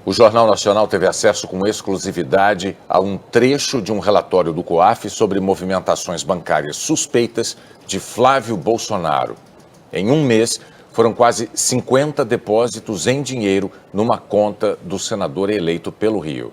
O Jornal Nacional teve acesso com exclusividade a um trecho de um relatório do COAF sobre movimentações bancárias suspeitas de Flávio Bolsonaro. Em um mês, foram quase 50 depósitos em dinheiro numa conta do senador eleito pelo Rio.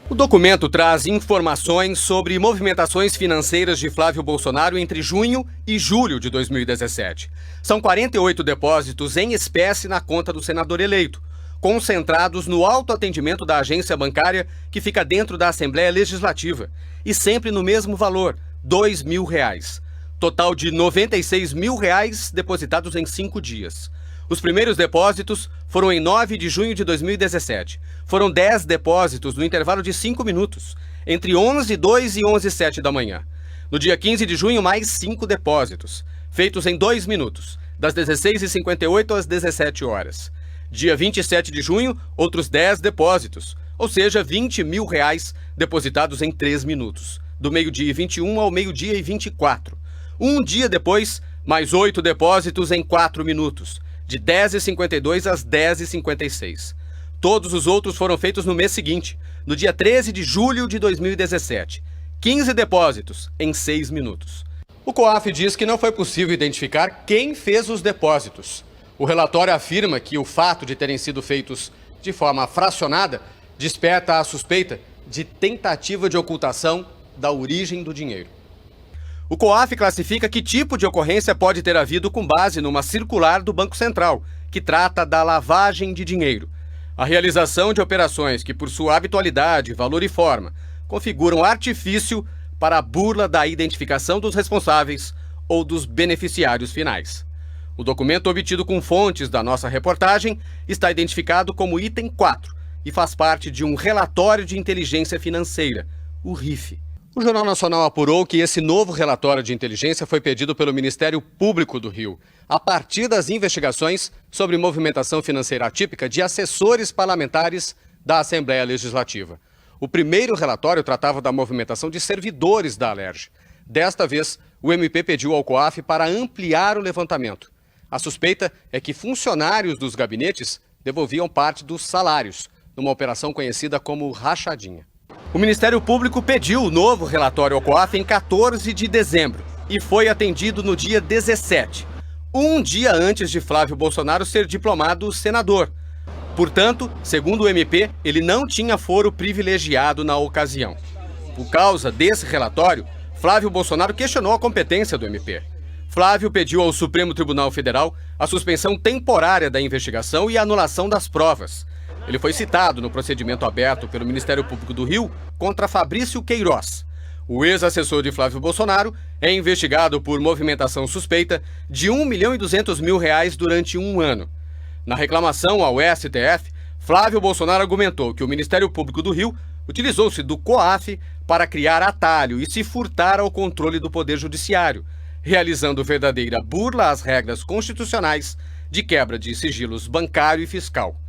O documento traz informações sobre movimentações financeiras de Flávio Bolsonaro entre junho e julho de 2017. São 48 depósitos em espécie na conta do senador eleito, concentrados no autoatendimento da agência bancária que fica dentro da Assembleia Legislativa, e sempre no mesmo valor, R$ 2.000. Total de R$ 96 mil depositados em 5 dias. Os primeiros depósitos foram em 9 de junho de 2017. Foram 10 depósitos no intervalo de 5 minutos, entre 11h02 e 11h07 da manhã. No dia 15 de junho, mais 5 depósitos, feitos em 2 minutos, das 16h58 às 17 horas. Dia 27 de junho, outros 10 depósitos, ou seja, R$ 20 mil depositados em 3 minutos, do meio-dia e 21 ao meio-dia e 24. Um dia depois, mais 8 depósitos em 4 minutos, de 10h52 às 10h56. Todos os outros foram feitos no mês seguinte, no dia 13 de julho de 2017. 15 depósitos em 6 minutos. O COAF diz que não foi possível identificar quem fez os depósitos. O relatório afirma que o fato de terem sido feitos de forma fracionada desperta a suspeita de tentativa de ocultação da origem do dinheiro. O COAF classifica que tipo de ocorrência pode ter havido com base numa circular do Banco Central, que trata da lavagem de dinheiro. A realização de operações que, por sua habitualidade, valor e forma, configuram artifício para a burla da identificação dos responsáveis ou dos beneficiários finais. O documento obtido com fontes da nossa reportagem está identificado como item 4 e faz parte de um relatório de inteligência financeira, o RIF. O Jornal Nacional apurou que esse novo relatório de inteligência foi pedido pelo Ministério Público do Rio, a partir das investigações sobre movimentação financeira atípica de assessores parlamentares da Assembleia Legislativa. O primeiro relatório tratava da movimentação de servidores da Alerj. Desta vez, o MP pediu ao COAF para ampliar o levantamento. A suspeita é que funcionários dos gabinetes devolviam parte dos salários, numa operação conhecida como rachadinha. O Ministério Público pediu o novo relatório ao COAF em 14 de dezembro e foi atendido no dia 17, um dia antes de Flávio Bolsonaro ser diplomado senador. Portanto, segundo o MP, ele não tinha foro privilegiado na ocasião. Por causa desse relatório, Flávio Bolsonaro questionou a competência do MP. Flávio pediu ao Supremo Tribunal Federal a suspensão temporária da investigação e a anulação das provas. Ele foi citado no procedimento aberto pelo Ministério Público do Rio contra Fabrício Queiroz. O ex-assessor de Flávio Bolsonaro é investigado por movimentação suspeita de R$ 1.200.000 durante um ano. Na reclamação ao STF, Flávio Bolsonaro argumentou que o Ministério Público do Rio utilizou-se do COAF para criar atalho e se furtar ao controle do Poder Judiciário, realizando verdadeira burla às regras constitucionais de quebra de sigilos bancário e fiscal.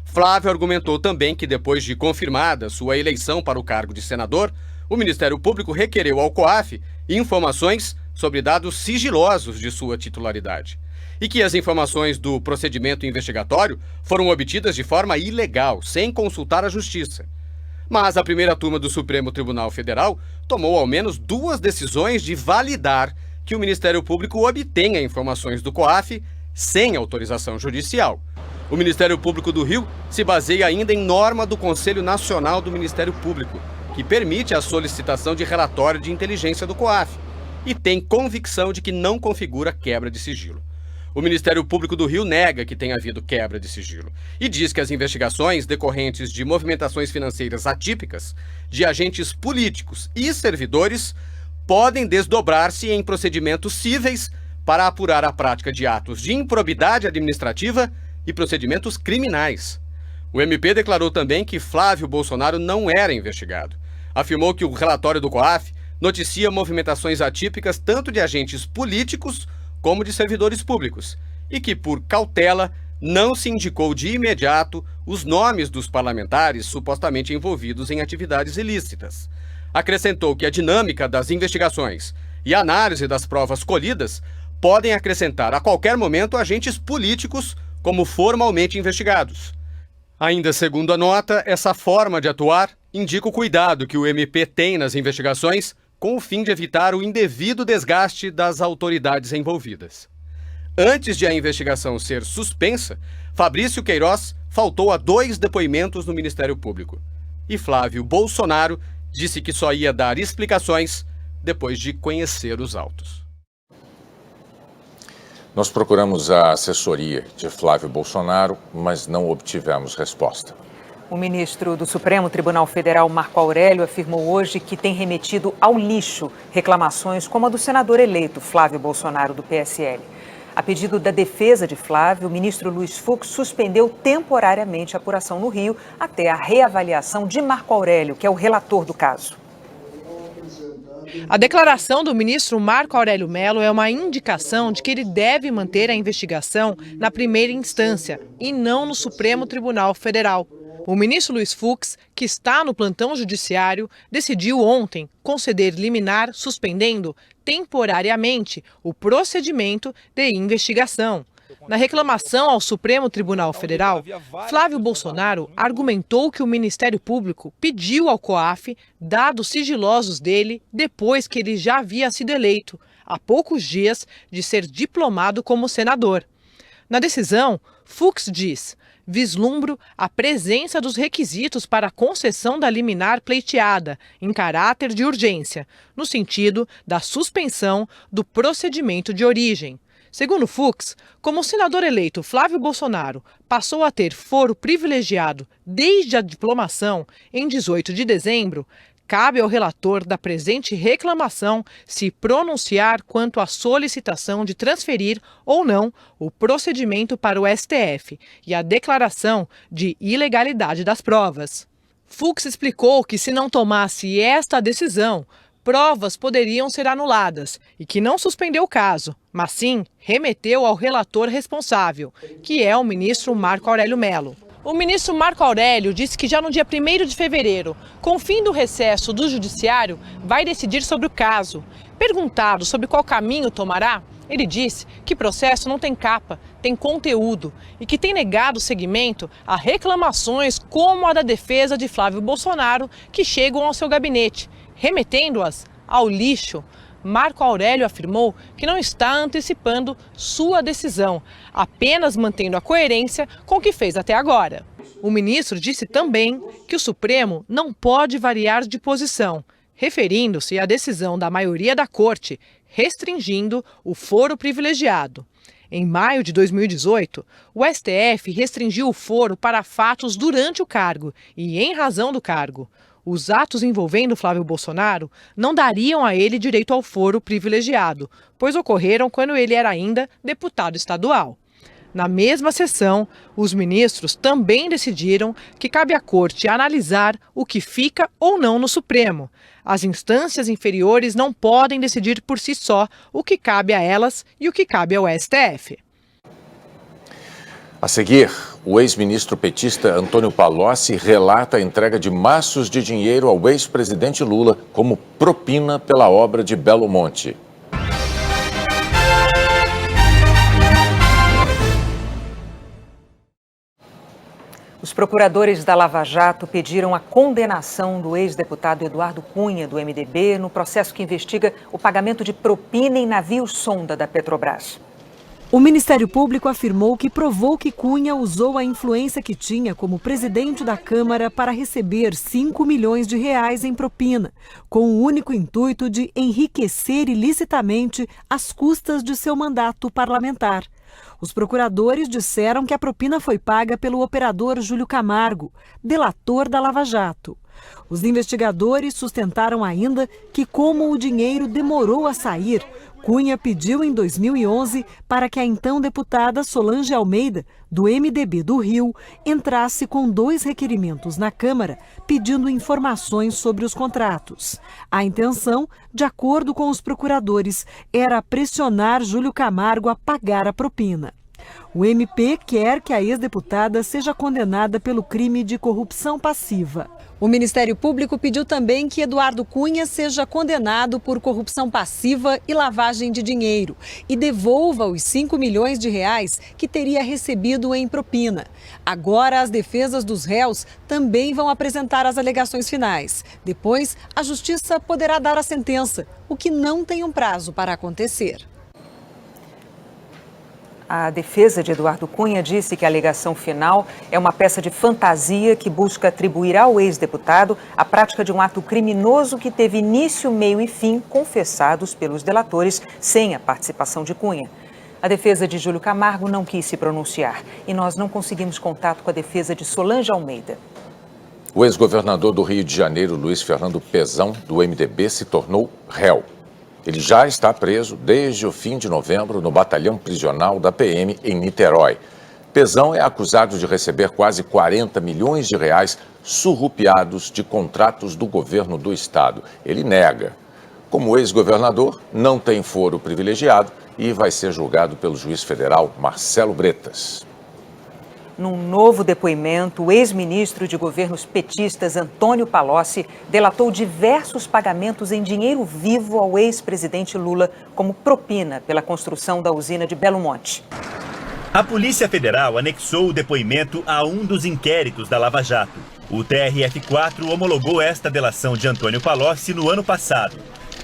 Flávio argumentou também que, depois de confirmada sua eleição para o cargo de senador, o Ministério Público requereu ao COAF informações sobre dados sigilosos de sua titularidade e que as informações do procedimento investigatório foram obtidas de forma ilegal, sem consultar a Justiça. Mas a primeira turma do Supremo Tribunal Federal tomou ao menos 2 decisões de validar que o Ministério Público obtenha informações do COAF sem autorização judicial. O Ministério Público do Rio se baseia ainda em norma do Conselho Nacional do Ministério Público, que permite a solicitação de relatório de inteligência do COAF e tem convicção de que não configura quebra de sigilo. O Ministério Público do Rio nega que tenha havido quebra de sigilo e diz que as investigações decorrentes de movimentações financeiras atípicas de agentes políticos e servidores podem desdobrar-se em procedimentos cíveis para apurar a prática de atos de improbidade administrativa e procedimentos criminais. O MP declarou também que Flávio Bolsonaro não era investigado. Afirmou que o relatório do COAF noticia movimentações atípicas tanto de agentes políticos como de servidores públicos e que, por cautela, não se indicou de imediato os nomes dos parlamentares supostamente envolvidos em atividades ilícitas. Acrescentou que a dinâmica das investigações e a análise das provas colhidas podem acrescentar a qualquer momento agentes políticos como formalmente investigados. Ainda segundo a nota, essa forma de atuar indica o cuidado que o MP tem nas investigações com o fim de evitar o indevido desgaste das autoridades envolvidas. Antes de a investigação ser suspensa, Fabrício Queiroz faltou a 2 depoimentos no Ministério Público. E Flávio Bolsonaro disse que só ia dar explicações depois de conhecer os autos. Nós procuramos a assessoria de Flávio Bolsonaro, mas não obtivemos resposta. O ministro do Supremo Tribunal Federal, Marco Aurélio, afirmou hoje que tem remetido ao lixo reclamações como a do senador eleito Flávio Bolsonaro, do PSL. A pedido da defesa de Flávio, o ministro Luiz Fux suspendeu temporariamente a apuração no Rio até a reavaliação de Marco Aurélio, que é o relator do caso. A declaração do ministro Marco Aurélio Mello é uma indicação de que ele deve manter a investigação na primeira instância e não no Supremo Tribunal Federal. O ministro Luiz Fux, que está no plantão judiciário, decidiu ontem conceder liminar suspendendo temporariamente o procedimento de investigação. Na reclamação ao Supremo Tribunal Federal, Flávio Bolsonaro argumentou que o Ministério Público pediu ao COAF dados sigilosos dele depois que ele já havia sido eleito, há poucos dias de ser diplomado como senador. Na decisão, Fux diz: vislumbro a presença dos requisitos para a concessão da liminar pleiteada, em caráter de urgência, no sentido da suspensão do procedimento de origem. Segundo Fux, como o senador eleito Flávio Bolsonaro passou a ter foro privilegiado desde a diplomação em 18 de dezembro, cabe ao relator da presente reclamação se pronunciar quanto à solicitação de transferir ou não o procedimento para o STF e a declaração de ilegalidade das provas. Fux explicou que, se não tomasse esta decisão, provas poderiam ser anuladas e que não suspendeu o caso, mas sim remeteu ao relator responsável, que é o ministro Marco Aurélio Mello. O ministro Marco Aurélio disse que já no dia 1º de fevereiro, com o fim do recesso do judiciário, vai decidir sobre o caso. Perguntado sobre qual caminho tomará, ele disse que processo não tem capa, tem conteúdo e que tem negado seguimento a reclamações como a da defesa de Flávio Bolsonaro que chegam ao seu gabinete, remetendo-as ao lixo. Marco Aurélio afirmou que não está antecipando sua decisão, apenas mantendo a coerência com o que fez até agora. O ministro disse também que o Supremo não pode variar de posição, referindo-se à decisão da maioria da Corte, restringindo o foro privilegiado. Em maio de 2018, o STF restringiu o foro para fatos durante o cargo e em razão do cargo. Os atos envolvendo Flávio Bolsonaro não dariam a ele direito ao foro privilegiado, pois ocorreram quando ele era ainda deputado estadual. Na mesma sessão, os ministros também decidiram que cabe à Corte analisar o que fica ou não no Supremo. As instâncias inferiores não podem decidir por si só o que cabe a elas e o que cabe ao STF. A seguir, o ex-ministro petista Antônio Palocci relata a entrega de maços de dinheiro ao ex-presidente Lula como propina pela obra de Belo Monte. Os procuradores da Lava Jato pediram a condenação do ex-deputado Eduardo Cunha, do MDB, no processo que investiga o pagamento de propina em navios-sonda da Petrobras. O Ministério Público afirmou que provou que Cunha usou a influência que tinha como presidente da Câmara para receber 5 milhões de reais em propina, com o único intuito de enriquecer ilicitamente às custas de seu mandato parlamentar. Os procuradores disseram que a propina foi paga pelo operador Júlio Camargo, delator da Lava Jato. Os investigadores sustentaram ainda que, como o dinheiro demorou a sair, Cunha pediu em 2011 para que a então deputada Solange Almeida, do MDB do Rio, entrasse com 2 requerimentos na Câmara pedindo informações sobre os contratos. A intenção, de acordo com os procuradores, era pressionar Júlio Camargo a pagar a propina. O MP quer que a ex-deputada seja condenada pelo crime de corrupção passiva. O Ministério Público pediu também que Eduardo Cunha seja condenado por corrupção passiva e lavagem de dinheiro e devolva os 5 milhões de reais que teria recebido em propina. Agora, as defesas dos réus também vão apresentar as alegações finais. Depois, a Justiça poderá dar a sentença, o que não tem um prazo para acontecer. A defesa de Eduardo Cunha disse que a alegação final é uma peça de fantasia que busca atribuir ao ex-deputado a prática de um ato criminoso que teve início, meio e fim confessados pelos delatores sem a participação de Cunha. A defesa de Júlio Camargo não quis se pronunciar e nós não conseguimos contato com a defesa de Solange Almeida. O ex-governador do Rio de Janeiro, Luiz Fernando Pezão, do MDB, se tornou réu. Ele já está preso desde o fim de novembro no batalhão prisional da PM em Niterói. Pezão é acusado de receber quase 40 milhões de reais surrupiados de contratos do governo do estado. Ele nega. Como ex-governador, não tem foro privilegiado e vai ser julgado pelo juiz federal Marcelo Bretas. Num novo depoimento, o ex-ministro de governos petistas Antônio Palocci delatou diversos pagamentos em dinheiro vivo ao ex-presidente Lula como propina pela construção da usina de Belo Monte. A Polícia Federal anexou o depoimento a um dos inquéritos da Lava Jato. O TRF4 homologou esta delação de Antônio Palocci no ano passado.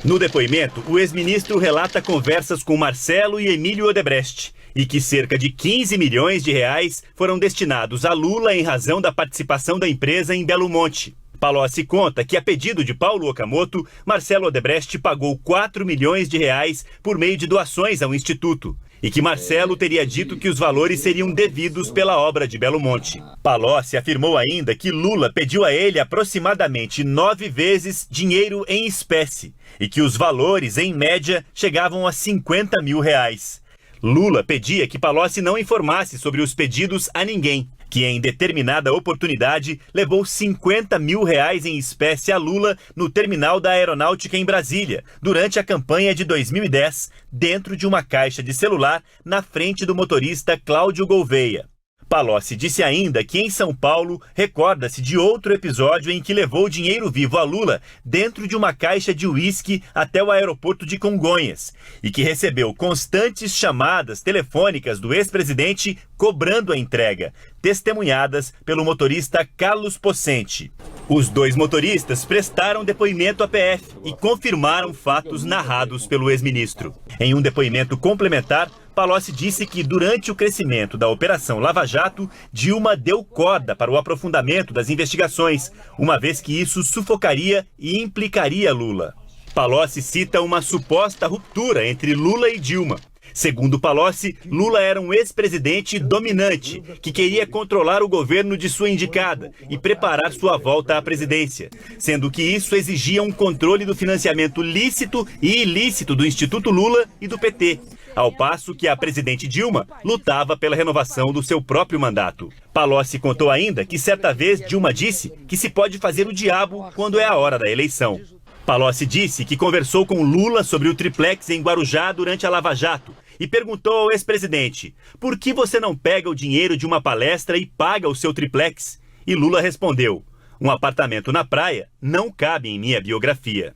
No depoimento, o ex-ministro relata conversas com Marcelo e Emílio Odebrecht e que cerca de 15 milhões de reais foram destinados a Lula em razão da participação da empresa em Belo Monte. Palocci conta que, a pedido de Paulo Okamoto, Marcelo Odebrecht pagou 4 milhões de reais por meio de doações ao Instituto e que Marcelo teria dito que os valores seriam devidos pela obra de Belo Monte. Palocci afirmou ainda que Lula pediu a ele aproximadamente 9 vezes dinheiro em espécie e que os valores, em média, chegavam a 50 mil reais. Lula pedia que Palocci não informasse sobre os pedidos a ninguém, que em determinada oportunidade levou 50 mil reais em espécie a Lula no terminal da Aeronáutica em Brasília, durante a campanha de 2010, dentro de uma caixa de celular na frente do motorista Cláudio Gouveia. Palocci disse ainda que em São Paulo recorda-se de outro episódio em que levou dinheiro vivo a Lula dentro de uma caixa de uísque até o aeroporto de Congonhas e que recebeu constantes chamadas telefônicas do ex-presidente cobrando a entrega, testemunhadas pelo motorista Carlos Pocente. Os dois motoristas prestaram depoimento à PF e confirmaram fatos narrados pelo ex-ministro. Em um depoimento complementar, Palocci disse que durante o crescimento da Operação Lava Jato, Dilma deu corda para o aprofundamento das investigações, uma vez que isso sufocaria e implicaria Lula. Palocci cita uma suposta ruptura entre Lula e Dilma. Segundo Palocci, Lula era um ex-presidente dominante, que queria controlar o governo de sua indicada e preparar sua volta à presidência, sendo que isso exigia um controle do financiamento lícito e ilícito do Instituto Lula e do PT, ao passo que a presidente Dilma lutava pela renovação do seu próprio mandato. Palocci contou ainda que certa vez Dilma disse que se pode fazer o diabo quando é a hora da eleição. Palocci disse que conversou com Lula sobre o triplex em Guarujá durante a Lava Jato e perguntou ao ex-presidente: por que você não pega o dinheiro de uma palestra e paga o seu triplex? E Lula respondeu: um apartamento na praia não cabe em minha biografia.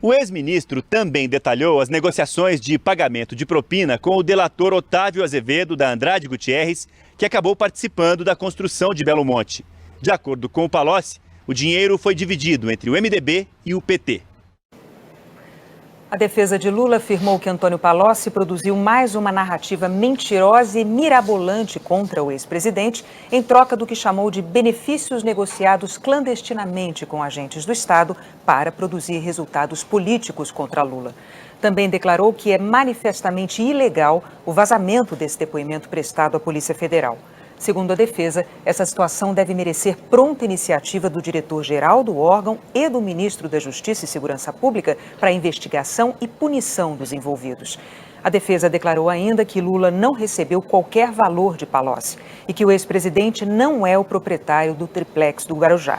O ex-ministro também detalhou as negociações de pagamento de propina com o delator Otávio Azevedo, da Andrade Gutierrez, que acabou participando da construção de Belo Monte. De acordo com o Palocci, o dinheiro foi dividido entre o MDB e o PT. A defesa de Lula afirmou que Antônio Palocci produziu mais uma narrativa mentirosa e mirabolante contra o ex-presidente, em troca do que chamou de benefícios negociados clandestinamente com agentes do Estado para produzir resultados políticos contra Lula. Também declarou que é manifestamente ilegal o vazamento desse depoimento prestado à Polícia Federal. Segundo a defesa, essa situação deve merecer pronta iniciativa do diretor-geral do órgão e do ministro da Justiça e Segurança Pública para investigação e punição dos envolvidos. A defesa declarou ainda que Lula não recebeu qualquer valor de Palocci e que o ex-presidente não é o proprietário do triplex do Guarujá.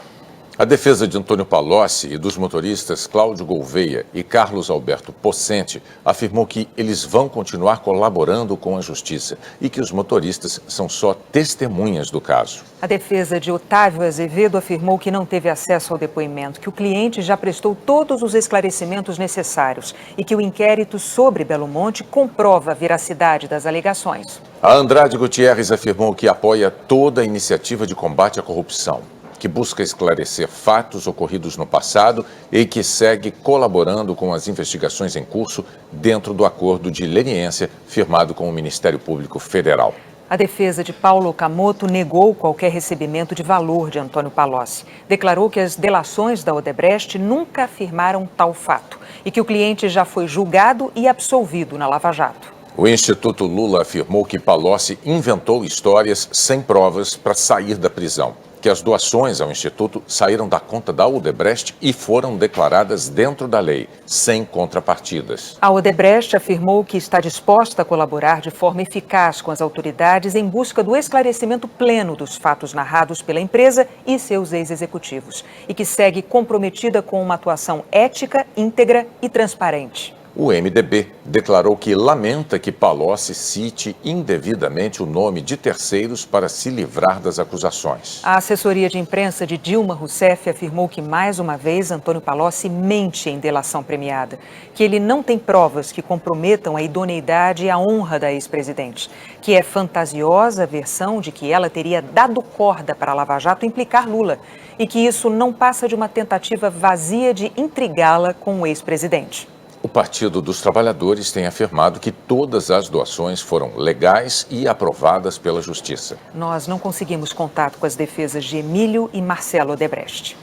A defesa de Antônio Palocci e dos motoristas Cláudio Gouveia e Carlos Alberto Possente afirmou que eles vão continuar colaborando com a justiça e que os motoristas são só testemunhas do caso. A defesa de Otávio Azevedo afirmou que não teve acesso ao depoimento, que o cliente já prestou todos os esclarecimentos necessários e que o inquérito sobre Belo Monte comprova a veracidade das alegações. A Andrade Gutierrez afirmou que apoia toda a iniciativa de combate à corrupção, que busca esclarecer fatos ocorridos no passado e que segue colaborando com as investigações em curso dentro do acordo de leniência firmado com o Ministério Público Federal. A defesa de Paulo Camoto negou qualquer recebimento de valor de Antônio Palocci. Declarou que as delações da Odebrecht nunca afirmaram tal fato e que o cliente já foi julgado e absolvido na Lava Jato. O Instituto Lula afirmou que Palocci inventou histórias sem provas para sair da prisão, que as doações ao Instituto saíram da conta da Odebrecht e foram declaradas dentro da lei, sem contrapartidas. A Odebrecht afirmou que está disposta a colaborar de forma eficaz com as autoridades em busca do esclarecimento pleno dos fatos narrados pela empresa e seus ex-executivos, e que segue comprometida com uma atuação ética, íntegra e transparente. O MDB declarou que lamenta que Palocci cite indevidamente o nome de terceiros para se livrar das acusações. A assessoria de imprensa de Dilma Rousseff afirmou que, mais uma vez, Antônio Palocci mente em delação premiada, que ele não tem provas que comprometam a idoneidade e a honra da ex-presidente, que é fantasiosa a versão de que ela teria dado corda para a Lava Jato implicar Lula e que isso não passa de uma tentativa vazia de intrigá-la com o ex-presidente. O Partido dos Trabalhadores tem afirmado que todas as doações foram legais e aprovadas pela Justiça. Nós não conseguimos contato com as defesas de Emílio e Marcelo Odebrecht.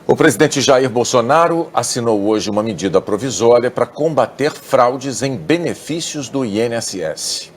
O presidente Jair Bolsonaro assinou hoje uma medida provisória para combater fraudes em benefícios do INSS.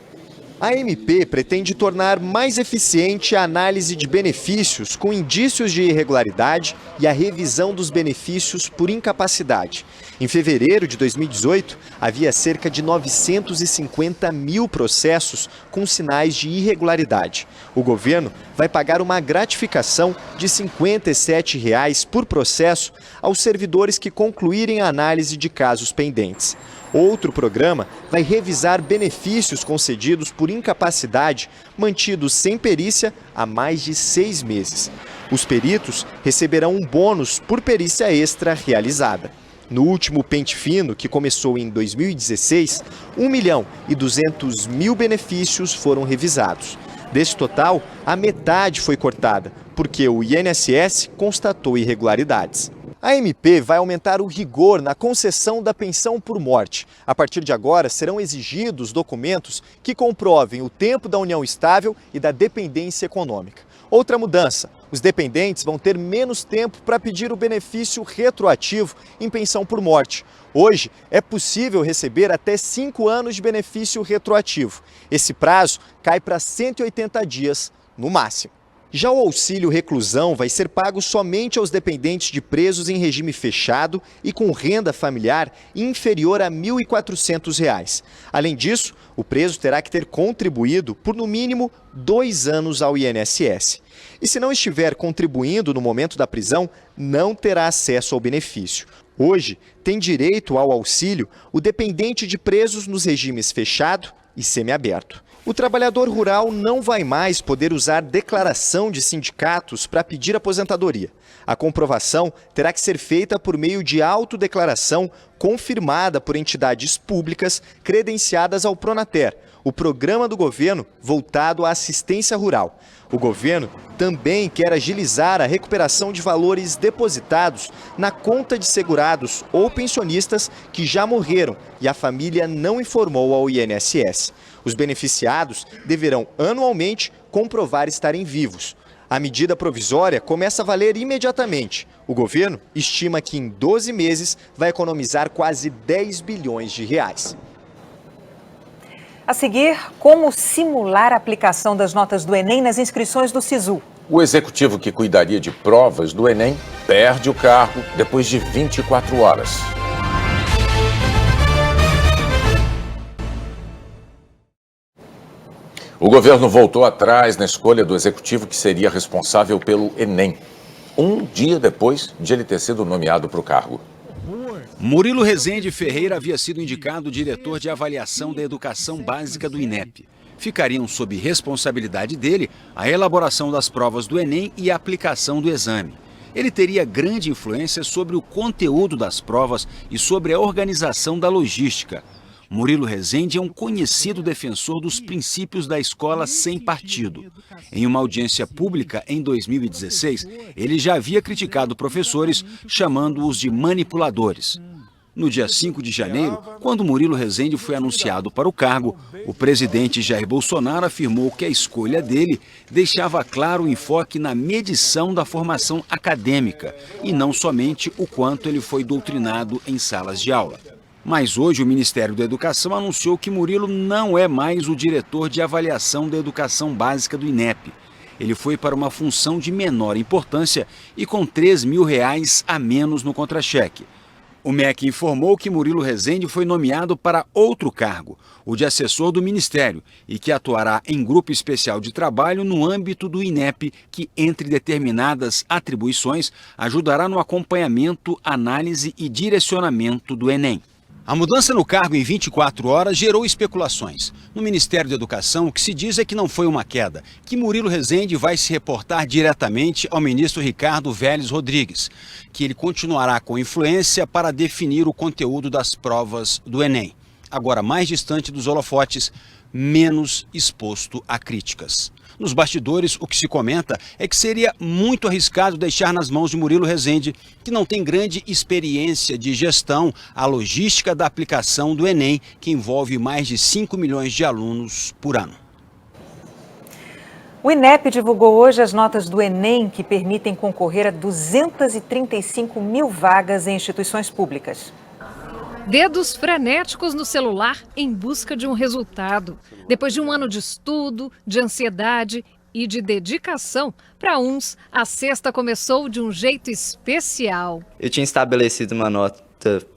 A MP pretende tornar mais eficiente a análise de benefícios com indícios de irregularidade e a revisão dos benefícios por incapacidade. Em fevereiro de 2018, havia cerca de 950 mil processos com sinais de irregularidade. O governo vai pagar uma gratificação de R$ 57 por processo aos servidores que concluírem a análise de casos pendentes. Outro programa vai revisar benefícios concedidos por incapacidade mantidos sem perícia há mais de 6 meses. Os peritos receberão um bônus por perícia extra realizada. No último pente fino, que começou em 2016, 1.200.000 benefícios foram revisados. Desse total, a metade foi cortada, porque o INSS constatou irregularidades. A MP vai aumentar o rigor na concessão da pensão por morte. A partir de agora, serão exigidos documentos que comprovem o tempo da união estável e da dependência econômica. Outra mudança, os dependentes vão ter menos tempo para pedir o benefício retroativo em pensão por morte. Hoje, é possível receber até 5 anos de benefício retroativo. Esse prazo cai para 180 dias no máximo. Já o auxílio reclusão vai ser pago somente aos dependentes de presos em regime fechado e com renda familiar inferior a R$ 1.400. Além disso, o preso terá que ter contribuído por no mínimo 2 anos ao INSS. E se não estiver contribuindo no momento da prisão, não terá acesso ao benefício. Hoje, tem direito ao auxílio o dependente de presos nos regimes fechado e semiaberto. O trabalhador rural não vai mais poder usar declaração de sindicatos para pedir aposentadoria. A comprovação terá que ser feita por meio de autodeclaração confirmada por entidades públicas credenciadas ao Pronater, o programa do governo voltado à assistência rural. O governo também quer agilizar a recuperação de valores depositados na conta de segurados ou pensionistas que já morreram e a família não informou ao INSS. Os beneficiados deverão anualmente comprovar estarem vivos. A medida provisória começa a valer imediatamente. O governo estima que em 12 meses vai economizar quase 10 bilhões de reais. A seguir, como simular a aplicação das notas do Enem nas inscrições do SISU. O executivo que cuidaria de provas do Enem perde o cargo depois de 24 horas. O governo voltou atrás na escolha do executivo que seria responsável pelo Enem. um dia depois de ele ter sido nomeado para o cargo. Murilo Rezende Ferreira havia sido indicado diretor de avaliação da educação básica do INEP. Ficariam sob responsabilidade dele a elaboração das provas do Enem e a aplicação do exame. Ele teria grande influência sobre o conteúdo das provas e sobre a organização da logística. Murilo Rezende é um conhecido defensor dos princípios da escola sem partido. Em uma audiência pública em 2016, ele já havia criticado professores, chamando-os de manipuladores. No dia 5 de janeiro, quando Murilo Rezende foi anunciado para o cargo, o presidente Jair Bolsonaro afirmou que a escolha dele deixava claro o enfoque na medição da formação acadêmica e não somente o quanto ele foi doutrinado em salas de aula. Mas hoje o Ministério da Educação anunciou que Murilo não é mais o diretor de avaliação da educação básica do INEP. Ele foi para uma função de menor importância e com R$3 mil a menos no contra-cheque. O MEC informou que Murilo Rezende foi nomeado para outro cargo, o de assessor do Ministério, e que atuará em grupo especial de trabalho no âmbito do INEP, que, entre determinadas atribuições, ajudará no acompanhamento, análise e direcionamento do Enem. A mudança no cargo em 24 horas gerou especulações. No Ministério da Educação, o que se diz é que não foi uma queda, que Murilo Rezende vai se reportar diretamente ao ministro Ricardo Vélez Rodrigues, que ele continuará com influência para definir o conteúdo das provas do Enem. Agora mais distante dos holofotes, menos exposto a críticas. Nos bastidores, o que se comenta é que seria muito arriscado deixar nas mãos de Murilo Rezende, que não tem grande experiência de gestão, a logística da aplicação do Enem, que envolve mais de 5 milhões de alunos por ano. O INEP divulgou hoje as notas do Enem que permitem concorrer a 235 mil vagas em instituições públicas. Dedos frenéticos no celular em busca de um resultado. Depois de um ano de estudo, de ansiedade e de dedicação, para uns, a sexta começou de um jeito especial. Eu tinha estabelecido uma nota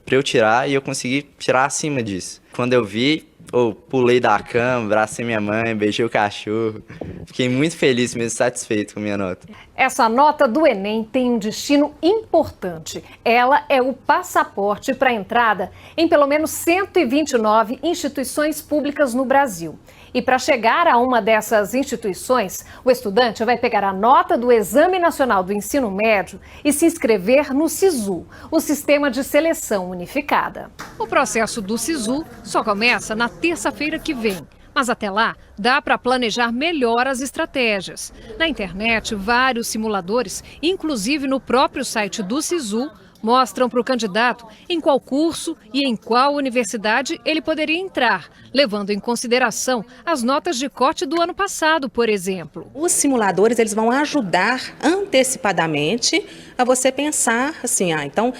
para eu tirar e eu consegui tirar acima disso. Quando eu vi, eu pulei da cama, abracei minha mãe, beijei o cachorro. Fiquei muito feliz, mesmo satisfeito com a minha nota. Essa nota do Enem tem um destino importante. Ela é o passaporte para a entrada em pelo menos 129 instituições públicas no Brasil. E para chegar a uma dessas instituições, o estudante vai pegar a nota do Exame Nacional do Ensino Médio e se inscrever no SISU, o Sistema de Seleção Unificada. O processo do SISU só começa na terça-feira que vem. Mas até lá, dá para planejar melhor as estratégias. Na internet, vários simuladores, inclusive no próprio site do SISU, mostram para o candidato em qual curso e em qual universidade ele poderia entrar, levando em consideração as notas de corte do ano passado, por exemplo. Os simuladores eles vão ajudar antecipadamente a você pensar assim, então,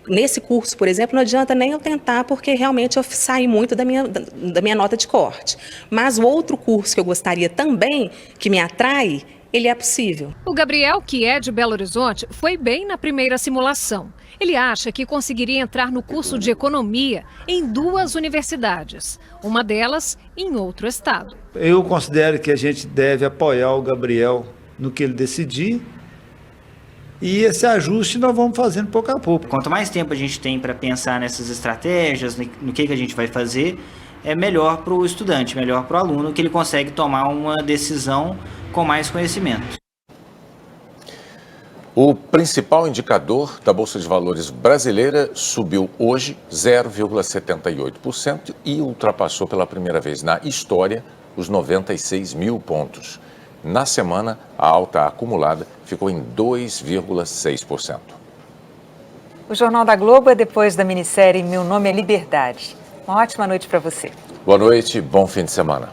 nesse curso, por exemplo, não adianta nem eu tentar porque realmente eu saí muito da minha nota de corte. Mas o outro curso que eu gostaria também, que me atrai, ele é possível. O Gabriel, que é de Belo Horizonte, foi bem na primeira simulação. Ele acha que conseguiria entrar no curso de economia em 2 universidades, uma delas em outro estado. Eu considero que a gente deve apoiar o Gabriel no que ele decidir e esse ajuste nós vamos fazendo pouco a pouco. Quanto mais tempo a gente tem para pensar nessas estratégias, no que a gente vai fazer, é melhor para o estudante, melhor para o aluno, que ele consegue tomar uma decisão com mais conhecimento. O principal indicador da Bolsa de Valores brasileira subiu hoje 0,78% e ultrapassou pela primeira vez na história os 96 mil pontos. Na semana, a alta acumulada ficou em 2,6%. O Jornal da Globo é depois da minissérie Meu Nome é Liberdade. Uma ótima noite para você. Boa noite, bom fim de semana.